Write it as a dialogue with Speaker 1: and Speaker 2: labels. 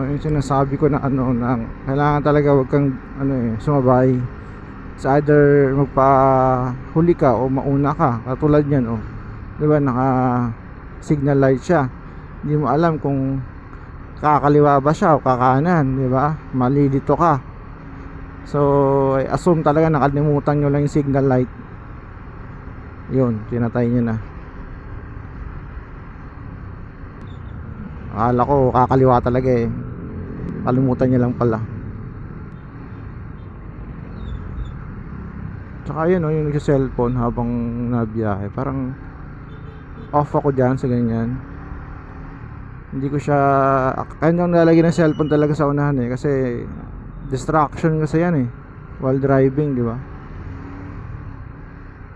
Speaker 1: Yung sinasabi ko na ano, na kailangan talaga wag kang sumabay. It's either magpahuli ka o mauna ka. Katulad yan, oh. 'Di ba, naka signal light siya. Hindi mo alam kung kakaliwa ba siya o kakanan, 'di ba? Malilito ka. So, I assume talaga nakalimutan nyo lang yung signal light. Yun, pinatay nyo na. Akala ko kakaliwa talaga eh. Kalimutan nyo lang pala. Tsaka yun, yung nagsa-cellphone habang nabiyahe, parang off ako dyan sa ganyan. Hindi ko siya, kanyang nalagay ng cellphone talaga sa unahan eh, kasi distraction kasi yan eh while driving, di ba?